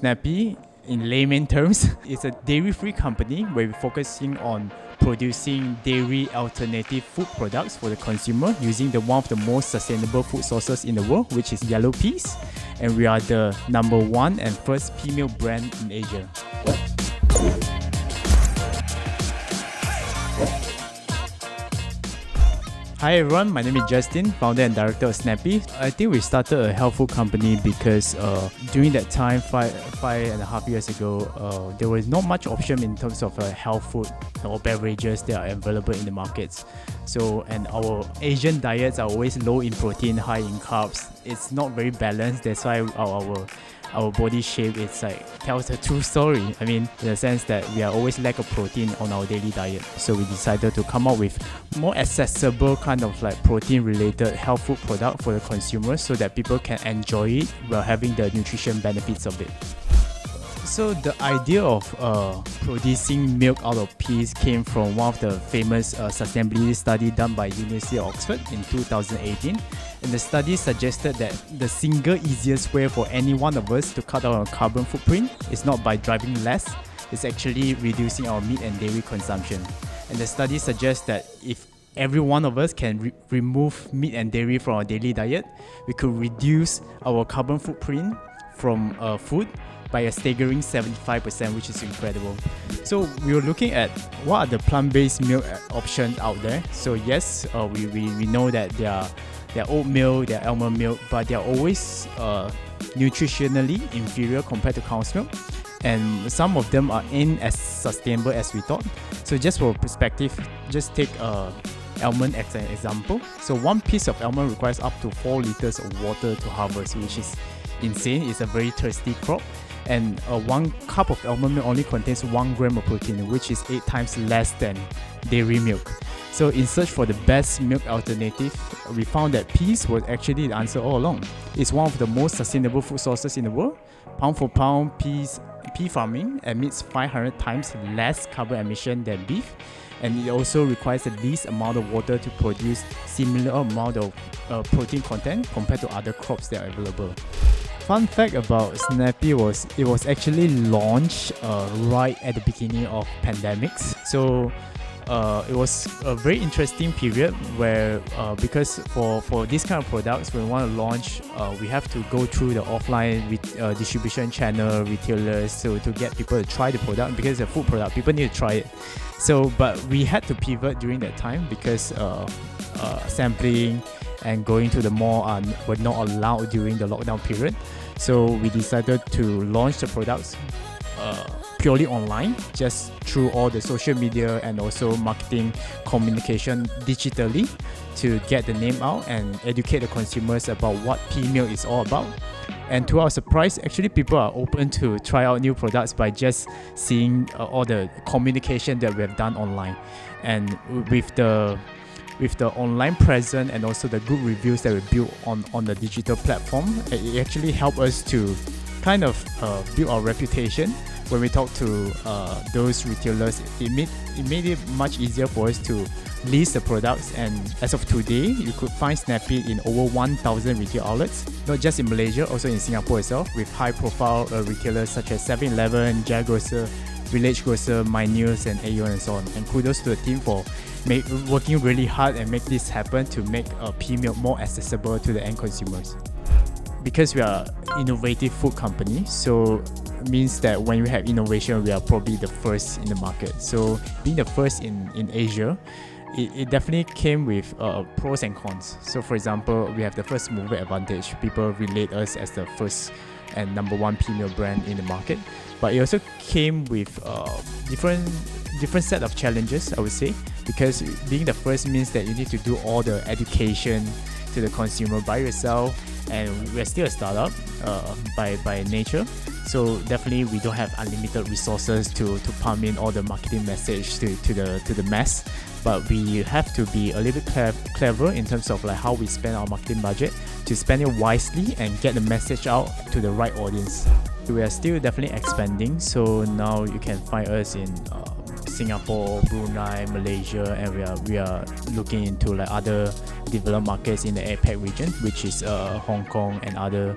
Snappea, in layman terms, is a dairy-free company where we're focusing on producing dairy alternative food products for the consumer using one of the most sustainable food sources in the world, which is yellow peas. And we are the #1 and first pea milk brand in Asia. Hi everyone, my name is Justin, founder and director of Snappea. I think we started a health food company because during that time, five and a half years ago, there was not much option in terms of health food or beverages that are available in the markets. And our Asian diets are always low in protein, high in carbs. It's not very balanced. That's why our body shape tells a true story. I mean, in the sense that we are always lack of protein on our daily diet. So we decided to come up with more accessible kind of protein related health food product for the consumers so that people can enjoy it while having the nutrition benefits of it. So the idea of producing milk out of peas came from one of the famous sustainability study done by University of Oxford in 2018. And the study suggested that the single easiest way for any one of us to cut down our carbon footprint is not by driving less, it's actually reducing our meat and dairy consumption. And the study suggests that if every one of us can remove meat and dairy from our daily diet, we could reduce our carbon footprint from food by a staggering 75%, which is incredible. So we were looking at what are the plant-based milk options out there. So yes, we know that there are oat milk, there are almond milk, but they are always nutritionally inferior compared to cow's milk. And some of them ain't as sustainable as we thought. So just for perspective, just take almond as an example. So one piece of almond requires up to 4 liters of water to harvest, which is insane. It's a very thirsty crop. And 1 cup of almond milk only contains 1 gram of protein, which is 8 times less than dairy milk. So in search for the best milk alternative, we found that peas was actually the answer all along. It's one of the most sustainable food sources in the world. Pound for pound, pea farming emits 500 times less carbon emission than beef. And it also requires the least amount of water to produce similar amount of protein content compared to other crops that are available. Fun fact about Snappea was it was actually launched right at the beginning of pandemics. So it was a very interesting period where because for this kind of products, when we want to launch, we have to go through the offline distribution channel, retailers, to get people to try the product because it's a food product. People need to try it. But we had to pivot during that time because sampling and going to the mall were not allowed during the lockdown period. So we decided to launch the products purely online, just through all the social media and also marketing communication digitally to get the name out and educate the consumers about what pea milk is all about. And to our surprise, actually people are open to try out new products by just seeing all the communication that we have done online. And with the online presence and also the good reviews that we built on the digital platform, it actually helped us to kind of build our reputation. When we talk to those retailers, it made it much easier for us to list the products. And as of today, you could find Snappea in over 1,000 retail outlets, not just in Malaysia, also in Singapore itself, with high-profile retailers such as 7-Eleven, Jaya Grocer, Village Grocer, My News, and Aeon, and so on. And kudos to the team for working really hard and make this happen to make pea milk more accessible to the end consumers. Because we are an innovative food company, so it means that when we have innovation, we are probably the first in the market. So being the first in Asia, it definitely came with pros and cons. So for example, we have the first mover advantage. People relate us as the first and #1 pea milk brand in the market. But it also came with different set of challenges, I would say, because being the first means that you need to do all the education to the consumer by yourself, and we're still a startup by nature. So definitely we don't have unlimited resources to pump in all the marketing message to the mass, but we have to be a little bit clever in terms of how we spend our marketing budget to spend it wisely and get the message out to the right audience. We are still definitely expanding, so now you can find us in Singapore, Brunei, Malaysia, and we are looking into like other developed markets in the APAC region, which is Hong Kong and other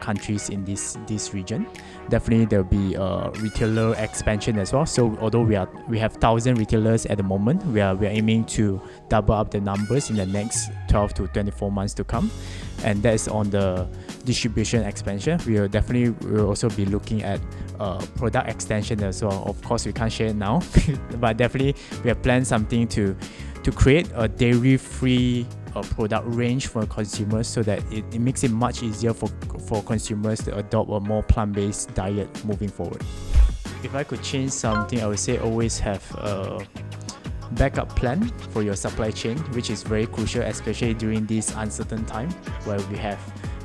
countries in this region. Definitely there will be retailer expansion as well. So although we have 1,000 retailers at the moment, we are aiming to double up the numbers in the next 12 to 24 months to come, and that's on the distribution expansion. We will also be looking at product extension as well. Of course, we can't share it now, but definitely we have planned something to create a dairy-free product range for consumers, so that it makes it much easier for consumers to adopt a more plant-based diet moving forward. If I could change something, I would say always have a backup plan for your supply chain, which is very crucial, especially during this uncertain time where we have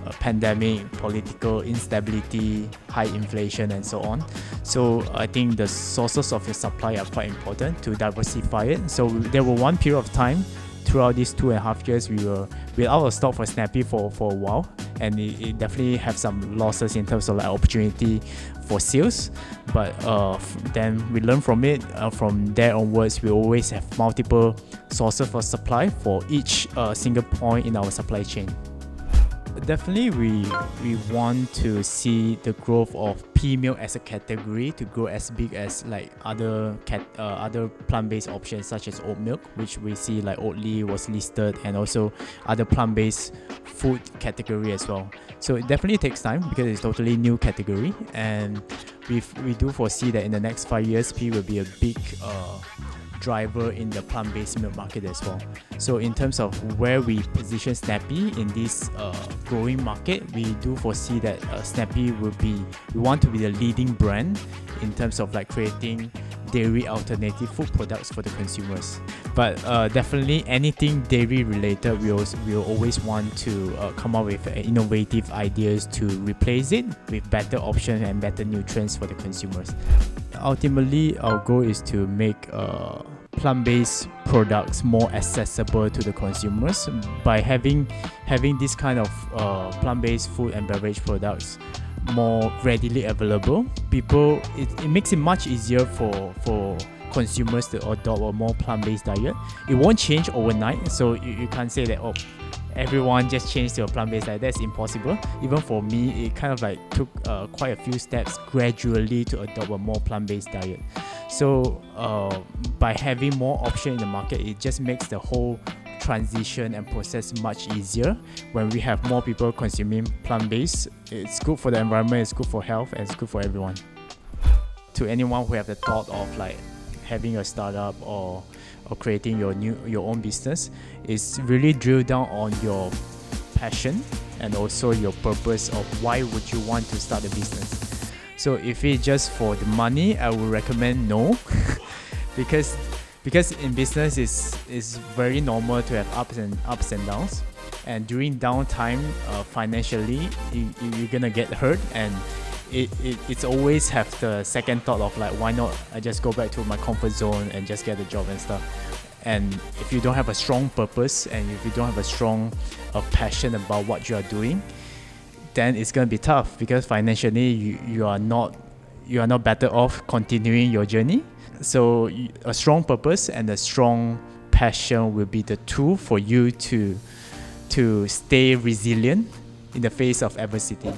a pandemic, political instability, high inflation, and so on. So I think the sources of your supply are quite important to diversify it. So there were one period of time throughout these 2.5 years we were out of stock for Snappea for a while, and it definitely have some losses in terms of like opportunity for sales, but then we learn from it. From there onwards, we always have multiple sources for supply for each single point in our supply chain. Definitely we want to see the growth of pea milk as a category to grow as big as like other plant-based options such as oat milk, which we see like Oatly was listed, and also other plant-based food category as well. So it definitely takes time because it's totally new category, and we do foresee that in the next 5 years pea will be a big driver in the plant-based milk market as well. So in terms of where we position Snappea in this growing market, we do foresee that Snappea we want to be the leading brand in terms of like creating dairy alternative food products for the consumers. But definitely anything dairy related, we will always want to come up with innovative ideas to replace it with better options and better nutrients for the consumers. Ultimately, our goal is to make plant-based products more accessible to the consumers by having this kind of plant-based food and beverage products more readily available. It makes it much easier for consumers to adopt a more plant-based diet. It won't change overnight, so you can't say that everyone just changed to a plant-based diet. That's impossible. Even for me, it kind of like took quite a few steps gradually to adopt a more plant-based diet. So by having more options in the market, it just makes the whole transition and process much easier. When we have more people consuming plant-based, it's good for the environment, it's good for health, and it's good for everyone. To anyone who have the thought of like having a startup or creating your own business, is really drill down on your passion and also your purpose of why would you want to start a business. So if it's just for the money, I would recommend no because in business is very normal to have ups and downs, and during downtime financially you're gonna get hurt, and it's always have the second thought of like, why not I just go back to my comfort zone and just get a job and stuff. And if you don't have a strong purpose and if you don't have a strong passion about what you are doing, then it's gonna be tough, because financially you are not better off continuing your journey. So a strong purpose and a strong passion will be the tool for you to stay resilient in the face of adversity.